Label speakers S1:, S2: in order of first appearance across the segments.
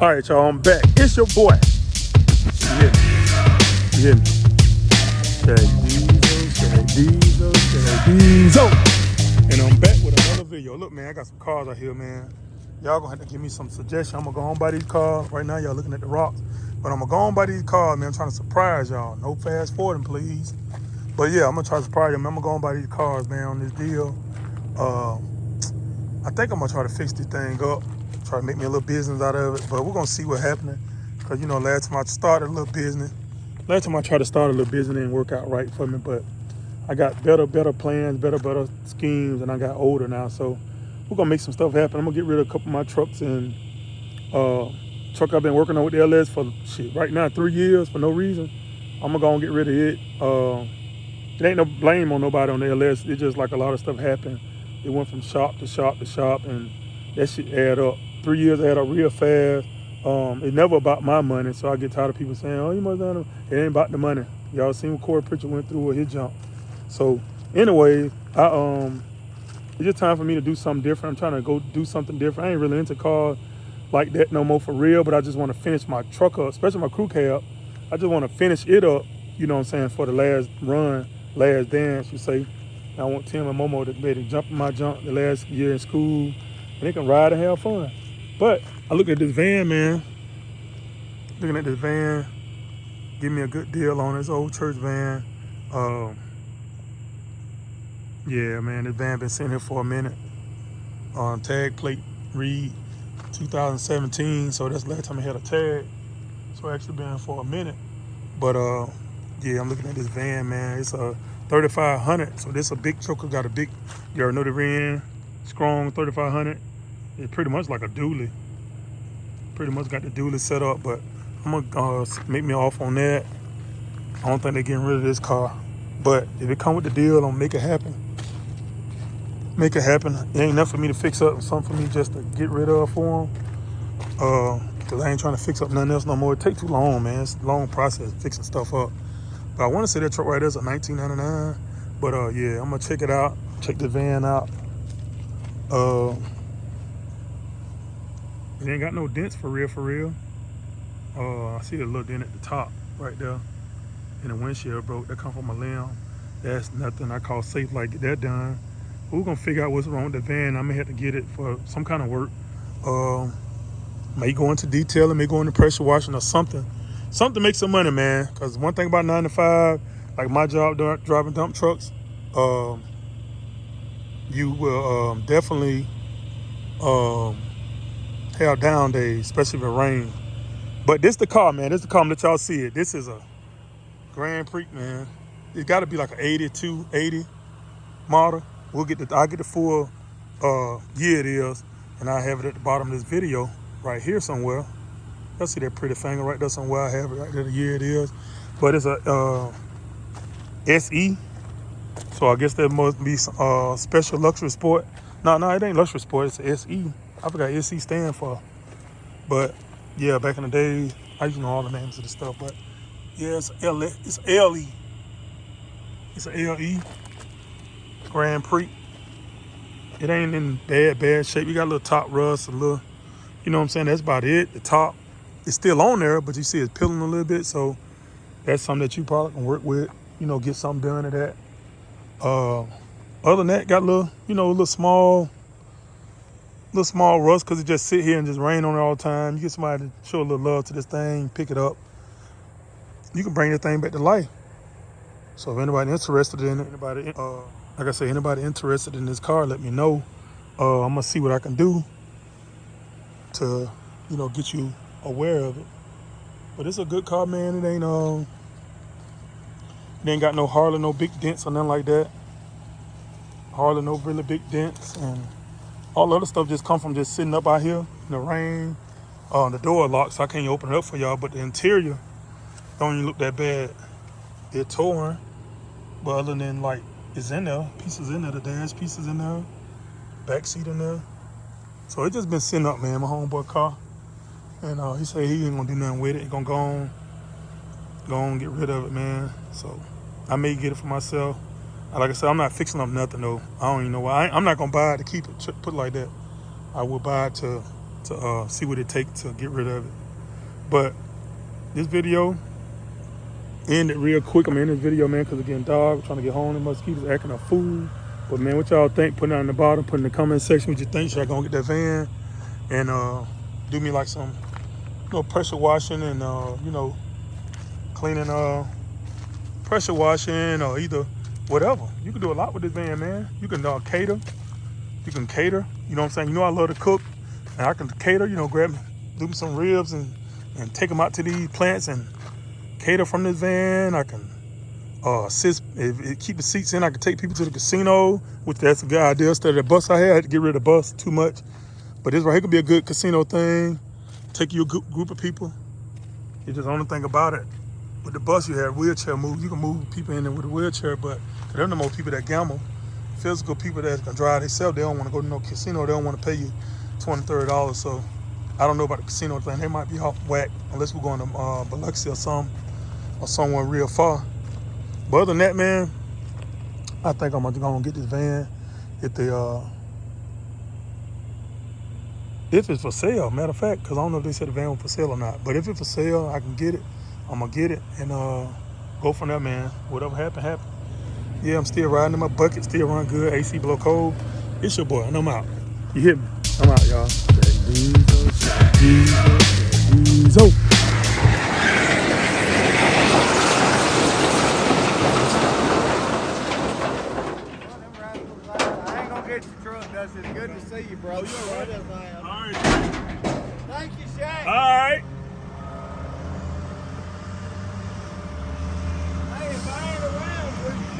S1: All right, y'all, I'm back. It's your boy. You hear me? Shaq Diesel, Shaq Diesel. And I'm back with another video. Look, man, I got some cars out here, man. Y'all gonna have to give me some suggestions. I'm gonna go on by these cars. Right now, y'all looking at the rocks. But I'm gonna go on by these cars, man. I'm trying to surprise y'all. No fast forwarding, please. But yeah, I'm gonna try to surprise them. I'm gonna go on by these cars, man, on this deal. Uh, I think I'm gonna try to fix this thing up. Try to make me a little business out of it. But we're gonna see what's happening. Cause you know, last time I started a little business, last time I tried to start a little business, it didn't work out right for me. But I got better plans, better schemes, and I got older now. So we're gonna make some stuff happen. I'm gonna get rid of a couple of my trucks and truck I've been working on with the LS for shit right now 3 years for no reason. I'm gonna go and get rid of it. It ain't no blame on nobody on the LS. It's just like a lot of stuff happened. It went from shop to shop to shop, and that shit add up. 3 years add up real fast. It's never about my money, so I get tired of people saying, "Oh, you must have done it." It ain't about the money. Y'all seen what Corey Pritchard went through with his jump. So, anyway, it's just time for me to do something different. I'm trying to go do something different. I ain't really into cars like that no more for real, but I just want to finish my truck up, especially my crew cab. I just want to finish it up, you know what I'm saying, for the last run, last dance, you say. I want Tim and Momo to be able to jump in my jump the last year in school, and they can ride and have fun. But I looked at this van, man. Looking at this van, give me a good deal on this old church van. Yeah, man, this van been sitting here for a minute. Tag plate read 2017, so that's the last time I had a tag. So I actually been for a minute. But yeah, I'm looking at this van, man. It's a 3500. So this a big trucker, got a big, you already know the VIN, strong 3500. It's pretty much like a dually. Pretty much got the dually set up, but I'm gonna make me off on that. I don't think they're getting rid of this car. But if it come with the deal, I'm gonna make it happen. Make it happen. It ain't enough for me to fix up, something for me just to get rid of for them. Cause I ain't trying to fix up nothing else no more. It take too long, man. It's a long process fixing stuff up. But I want to say that truck right there's a 1999. But yeah, I'm gonna check it out. Check the van out. It ain't got no dents for real. I see the little dent at the top right there. And the windshield broke. That come from a limb. That's nothing. I call safe like get that done. But we're gonna figure out what's wrong with the van. I may have to get it for some kind of work. May go into detailing, may go into pressure washing or something. Something to make some money, man. Because one thing about 9 to 5, like my job driving dump trucks, you will definitely have down days, especially if it rains. But this the car, man. This the car. Let y'all see it. This is a Grand Prix, man. It got to be like an 82, 80 model. I'll get the full year it is, and I have it at the bottom of this video right here somewhere. Y'all see that pretty finger right there somewhere. I have it right there, the year it is. But it's a SE, so I guess that must be special luxury sport. No, it ain't luxury sport. It's a SE. I forgot SE stand for. But yeah, back in the day, I used to know all the names of the stuff. But yeah, it's LE. It's LE. It's a LE Grand Prix. It ain't in bad shape. You got a little top rust, a little, you know what I'm saying? That's about it. The top is still on there, but you see it's peeling a little bit. So that's something that you probably can work with, you know, get something done to that. Other than that, got a little, you know, a little small rust because it just sit here and just rain on it all the time. You get somebody to show a little love to this thing, pick it up. You can bring this thing back to life. So if anybody interested in it, like I say, anybody interested in this car, let me know. I'm gonna see what I can do to, you know, get you aware of it. But it's a good car, man. It ain't got hardly no big dents or nothing like that. Hardly no really big dents, and all the other stuff just come from just sitting up out here in the rain. The door locked, so I can't open it up for y'all. But the interior don't even look that bad. It's torn, but other than like it's in there, pieces in there, the dash pieces in there, back seat in there. So it just been sitting up, man. My homeboy car, and he said he ain't gonna do nothing with it. He gonna go on, get rid of it, man. So I may get it for myself. Like I said, I'm not fixing up nothing though. I don't even know why. I'm not gonna buy it to keep it, put it like that. I will buy it to to see what it takes to get rid of it. But this video ended real quick. I'm in this video, man, because again, dog trying to get home. The mosquitoes acting a fool. But man, what y'all think? Put it on the bottom. Put in the comment section what you think. Should I go and get that van and do me like some, pressure washing and cleaning, pressure washing or either whatever. You can do a lot with this van, man. You can cater. You can cater. You know what I'm saying? You know I love to cook, and I can cater. Do me some ribs and take them out to these plants and cater from this van. I can keep the seats in. I can take people to the casino, which that's a good idea. Instead of the bus I had to get rid of the bus too much. But this right here could be a good casino thing. Take you a group of people. It's just the only thing about it. With the bus, you have wheelchair move. You can move people in there with a wheelchair, but there are no more people that gamble. Physical people that can drive themselves, they don't want to go to no casino. They don't want to pay you $20, $30. So I don't know about the casino thing. They might be off whack unless we're going to Biloxi or somewhere real far. But other than that, man, I think I'm gonna get this van if it's for sale. Matter of fact, because I don't know if they said the van was for sale or not. But if it's for sale, I can get it. I'm gonna get it and go from there, man. Whatever happened. Yeah, I'm still riding in my bucket, still run good. AC blow cold. It's your boy, and I'm out. You hit me? I'm out, y'all. Diesel.
S2: It's good to see you, bro.
S1: Oh, you all right?
S2: All
S1: right.
S2: Thank you, Shaq.
S1: All right.
S2: Hey, if I ain't around,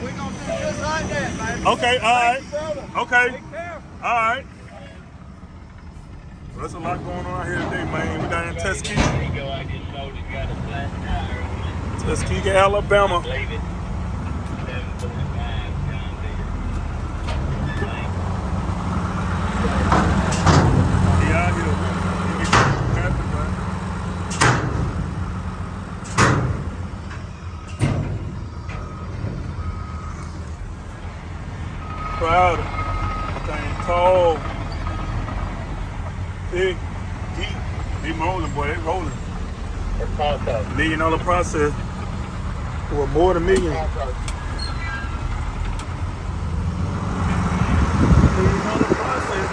S2: we're going to do just like that, man.
S1: Okay, all right.
S2: Thank you, brother.
S1: Okay.
S2: Be careful.
S1: All right. Well, there's a lot going on out here today, man. We down in Tuskegee. Tuskegee, Alabama. Proud of that thing, tall, big, deep. They rolling, boy. They rolling. $1 million process. Or more than $1 million. $1 million process.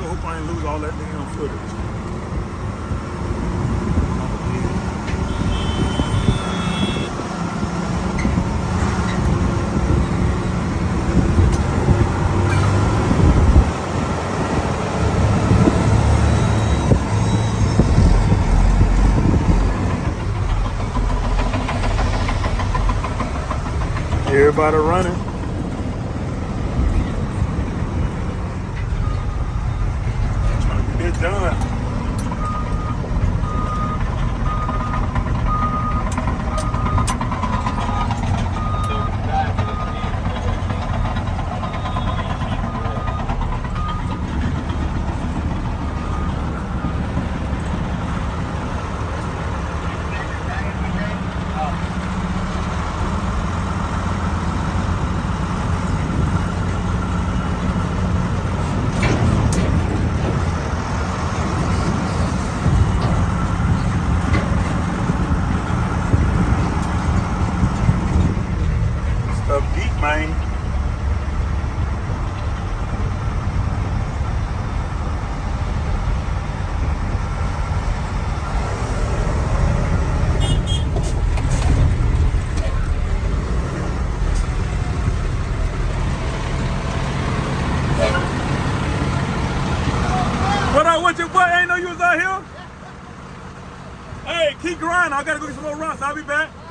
S1: Hope I ain't lose all that damn footage. Everybody running. It's done. Stuff deep, man. What up? I gotta go get some more rocks. I'll be back.